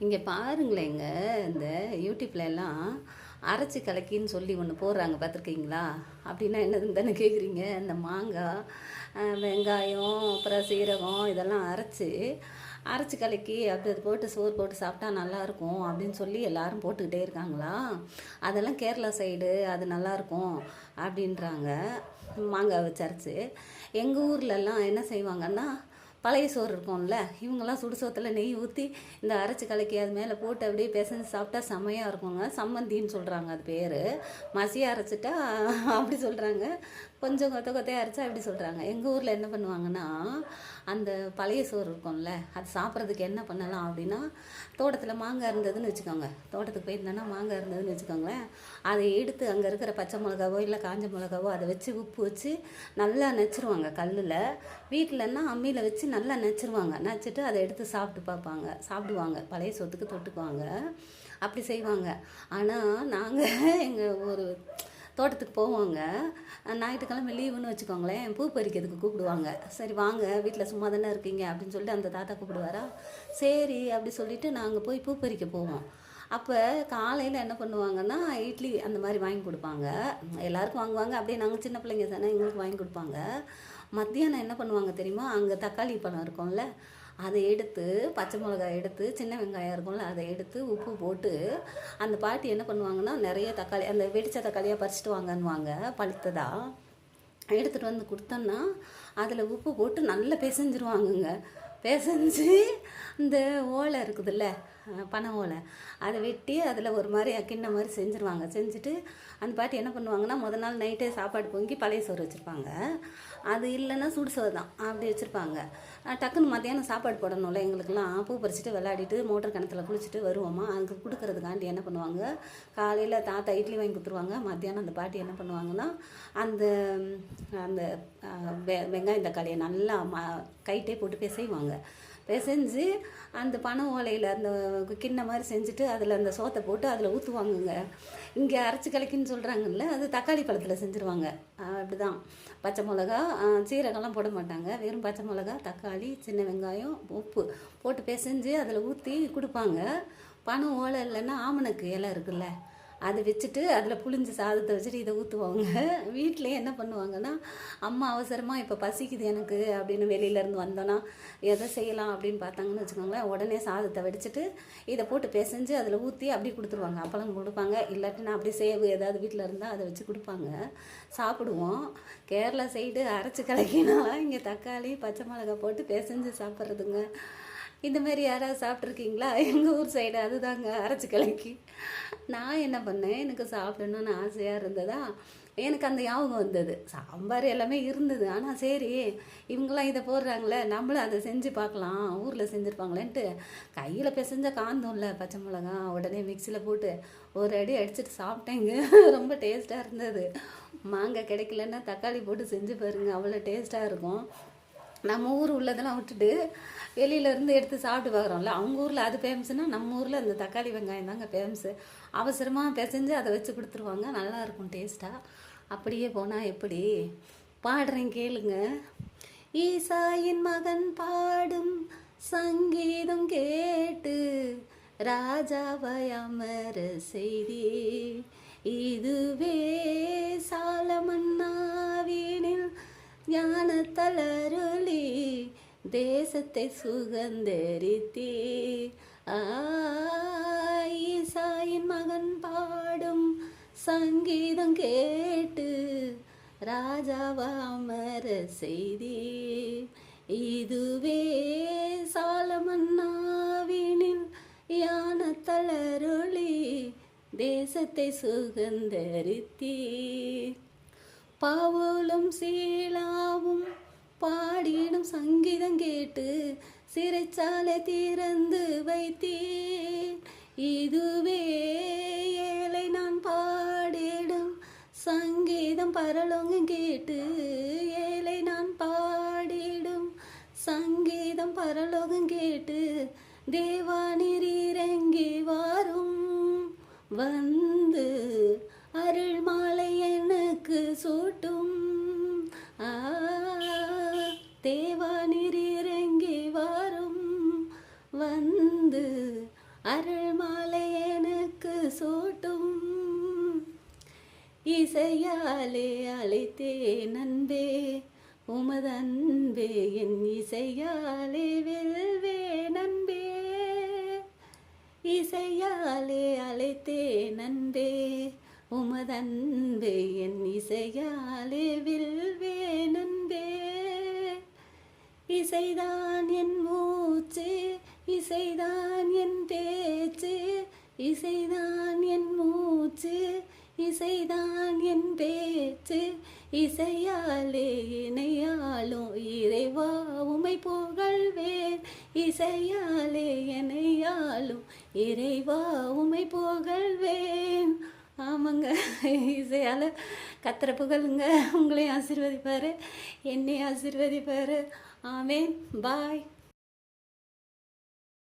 இங்கே பாருங்களேங்க, இந்த யூடியூப்ல எல்லாம் அரைச்சி கலக்கின்னு சொல்லி ஒன்று போடுறாங்க பார்த்துருக்கீங்களா? அப்படின்னா என்னதுன்னு தானே கேட்குறீங்க. இந்த மாங்காய், வெங்காயம், அப்புறம் சீரகம் இதெல்லாம் அரைச்சி கலக்கி அப்படி அது போட்டு சோறு போட்டு சாப்பிட்டா நல்லாயிருக்கும் அப்படின்னு சொல்லி எல்லாரும் போட்டுக்கிட்டே இருக்காங்களா? அதெல்லாம் கேரளா சைடு அது நல்லாயிருக்கும் அப்படின்றாங்க. மாங்காய் வச்சு அரைச்சி எங்கள் ஊர்லெல்லாம் என்ன செய்வாங்கன்னா, பழைய சோறு இருக்கும்ல, இவங்கெல்லாம் சுடு சோத்தில் நெய் ஊற்றி இந்த அரைச்சி கலக்கி அது மேலே போட்டு அப்படியே பிசைஞ்சு சாப்பிட்டா செம்மையாக இருக்குங்க. சம்மந்தின்னு சொல்கிறாங்க அது பேர். மசியாக அரைச்சிட்டா அப்படி சொல்கிறாங்க, கொஞ்சம் கொத்தையாக அரைச்சா அப்படி சொல்கிறாங்க. எங்கள் ஊரில் என்ன பண்ணுவாங்கன்னா, அந்த பழைய சோறு இருக்கும்ல, அது சாப்பிட்றதுக்கு என்ன பண்ணலாம் அப்படின்னா, தோட்டத்தில் மாங்காய் இருந்ததுன்னு வச்சுக்கோங்க, தோட்டத்துக்கு போயிருந்தோன்னா மாங்காய் இருந்ததுன்னு வச்சுக்கோங்களேன், அதை எடுத்து அங்கே இருக்கிற பச்சை மிளகாவோ இல்லை காஞ்ச மிளகாவோ அதை வச்சு உப்பு வச்சு நல்லா நெச்சிருவாங்க கல்லில். வீட்டிலன்னா அம்மியில் வச்சு நல்லா நெச்சிருவாங்க. நச்சிட்டு அதை எடுத்து சாப்பிடுவாங்க. பழைய சோத்துக்கு தொட்டுக்குவாங்க. அப்படி செய்வாங்க. ஆனால் நாங்கள் எங்கள் ஒரு தோட்டத்துக்கு போவாங்க. ஞாயிற்றுக்கிழமை லீவுன்னு வச்சுக்கோங்களேன், பூ பறிக்கிறதுக்கு கூப்பிடுவாங்க. சரி வாங்க, வீட்டில் சும்மா தானே இருக்கீங்க அப்படின்னு சொல்லிட்டு அந்த தாத்தா கூப்பிடுவாரா, சரி அப்படி சொல்லிவிட்டு நாங்கள் போய் பூ பறிக்க போவோம். அப்போ காலையில் என்ன பண்ணுவாங்கன்னா, இட்லி அந்த மாதிரி வாங்கி கொடுப்பாங்க. எல்லாருக்கும் வாங்குவாங்க. அப்படியே நாங்கள் சின்ன பிள்ளைங்க தானே, எங்களுக்கு வாங்கி கொடுப்பாங்க. மத்தியானம் என்ன பண்ணுவாங்க தெரியுமா, அங்கே தக்காளி பழம் இருக்கும்ல, அதை எடுத்து பச்சை மிளகாய் எடுத்து சின்ன வெங்காயம் இருக்கும்ல அதை எடுத்து உப்பு போட்டு அந்த பாட்டி என்ன பண்ணுவாங்கன்னா, நிறைய தக்காளி அந்த வெடித்த தக்காளியாக பறிச்சுட்டு வாங்கன்னுவாங்க. பழுத்ததா எடுத்துகிட்டு வந்து கொடுத்தோன்னா அதில் உப்பு போட்டு நல்லா பிசைஞ்சிருவாங்கங்க. பிசைஞ்சு இந்த ஓலை இருக்குதுல்ல, பனை ஓலை, அதை வெட்டி அதில் ஒரு மாதிரி கிண்ண மாதிரி செஞ்சுருவாங்க. செஞ்சுட்டு அந்த பாட்டி என்ன பண்ணுவாங்கன்னா, முதல் நாள் நைட்டே சாப்பாடு பொங்கி பழைய சோறு வச்சுருப்பாங்க. அது இல்லைன்னா சுடு சோறு தான் அப்படி வச்சுருப்பாங்க. டக்குன்னு மத்தியானம் சாப்பாடு போடணும்ல, எங்களுக்கெல்லாம் பூ பறிச்சுட்டு விளையாடிட்டு மோட்டர் கிணத்துல குளிச்சுட்டு வருவோமா, அங்கே கொடுக்கறதுக்காண்டி என்ன பண்ணுவாங்க, காலையில் தாத்தா இட்லி வாங்கி கொடுத்துருவாங்க. மத்தியானம் அந்த பாட்டி என்ன பண்ணுவாங்கன்னா, அந்த அந்த வெங்காயம் தக்காளியை நல்லா கைட்டே போட்டு பிசைவாங்க. பிசைஞ்சு அந்த பனை ஓலையில் அந்த கிண்ண மாதிரி செஞ்சுட்டு அதில் அந்த சோத்தை போட்டு அதில் ஊற்றுவாங்கங்க. இங்கே அரைச்சி கலக்கின்னு சொல்கிறாங்கல்ல, அது தக்காளி பழத்தில் செஞ்சுருவாங்க. அப்படி தான் பச்சை மிளகா, சீரகம்லாம் போட மாட்டாங்க. வெறும் பச்சை மிளகா, தக்காளி, சின்ன வெங்காயம், உப்பு போட்டு பிசைஞ்சு அதில் ஊற்றி கொடுப்பாங்க. பனை ஓலை இல்லைன்னா ஆமணக்கு இலை இருக்குல்ல, அதை வச்சுட்டு அதில் புளிஞ்சு சாதத்தை வச்சுட்டு இதை ஊற்றுவாங்க. வீட்டிலே என்ன பண்ணுவாங்கன்னா, அம்மா அவசரமாக இப்போ பசிக்குது எனக்கு அப்படின்னு வெளியிலேருந்து வந்தோன்னா எதை செய்யலாம் அப்படின்னு பார்த்தாங்கன்னு வச்சுக்கோங்களேன், உடனே சாதத்தை வடிச்சிட்டு இதை போட்டு பிசைஞ்சு அதில் ஊற்றி அப்படி கொடுத்துருவாங்க. அப்பளம் கொடுப்பாங்க. இல்லாட்டினா அப்படியே சேவு ஏதாவது வீட்டில் இருந்தால் அதை வச்சு கொடுப்பாங்க. சாப்பிடுவோம். கேரளா சைடு அரைச்சி கலக்கினா இங்கே தக்காளி பச்சை மிளகாய் போட்டு பிசைஞ்சு சாப்பிட்றதுங்க. இந்த மாதிரி யாராவது சாப்பிட்ருக்கீங்களா? எங்கள் ஊர் சைடு அதுதாங்க அரைச்சி கலக்கி. நான் என்ன பண்ணேன், எனக்கு சாப்பிடணுன்னு ஆசையாக இருந்ததா, எனக்கு அந்த ஞாபகம் வந்தது. சாம்பார் எல்லாமே இருந்தது. ஆனால் சரி இவங்களாம் இதை போடுறாங்களே, நம்மளும் அதை செஞ்சு பார்க்கலாம், ஊரில் செஞ்சுருப்பாங்களேன்ட்டு கையில் பிசைஞ்ச காந்தோம்ல பச்சை மிளகா, உடனே மிக்சியில் போட்டு ஒரு அடி அடிச்சுட்டு சாப்பிட்டேங்க. ரொம்ப டேஸ்ட்டாக இருந்தது. மாங்காய் கிடைக்கலன்னா தக்காளி போட்டு செஞ்சு பாருங்கள், அவ்வளோ டேஸ்ட்டாக இருக்கும். நம்ம ஊர் உள்ளதெல்லாம் விட்டுட்டு வெளியிலேருந்து எடுத்து சாப்பிட்டு பார்க்குறோம்ல, அவங்க ஊரில் அது ஃபேமஸ்னால் நம்ம ஊரில் அந்த தக்காளி வெங்காயம் தாங்க ஃபேமஸு. அவசரமாக பிசைஞ்சு அதை வச்சு கொடுத்துருவாங்க. நல்லாயிருக்கும் டேஸ்ட்டாக. அப்படியே போனால் எப்படி பாடுறேன் கேளுங்க. ஈசாயின் மகன் பாடும் சங்கீதம் கேட்டு ராஜாவை அமர செய்தி, இதுவே சாலமன்னாவினில் ஞானத்தலருளி தேசத்தை சுகந்தரித்தீ. ஈசாயின் மகன் பாடும் சங்கீதம் கேட்டு ராஜாவா அமர செய்தி, இதுவே சாலமன்னாவினில் ஞானத்தலருளி தேசத்தை சுகந்தரித்தீ. பவுலும் சீலாவும் பாடிடும் சங்கீதம் கேட்டு சிறைச்சாலை திறந்து வைத்தீர், இதுவே ஏழை நான் பாடிடும் சங்கீதம் பரலோகம் கேட்டு, ஏழை நான் பாடிடும் சங்கீதம் பரலோகம் கேட்டு, தேவானீர் இறங்கி வாரும், வந்து அருள் மாலை எனக்கு சூட்டும். தேவானீர் இறங்கி வாரும், வந்து அருள் மாலை எனக்கு சூட்டும் இசையாலே அழைத்தேன் அன்பே உமது அன்பே என் இசையாலே வெல்வேன் அன்பே இசையாலே அழைத்தேன் அன்பே உமது அன்பே என் இசையாலே வெல்வேன் அன்பே இசைதான் என் மூச்சு இசைதான் என் பேச்சு இசைதான் என் மூச்சு இசைதான் என் பேச்சு இசையாலே இணையாலும் இறைவா உமை புகழ்வேன் இசையாலே இணையாலும் இறைவா உமை புகழ்வேன். ஆமாங்க, இசையால் கத்தரை புகழுங்க, உங்களையும் ஆசீர்வதிப்பார், என்னையும் ஆசீர்வதிப்பார். ஆமேன். பாய்.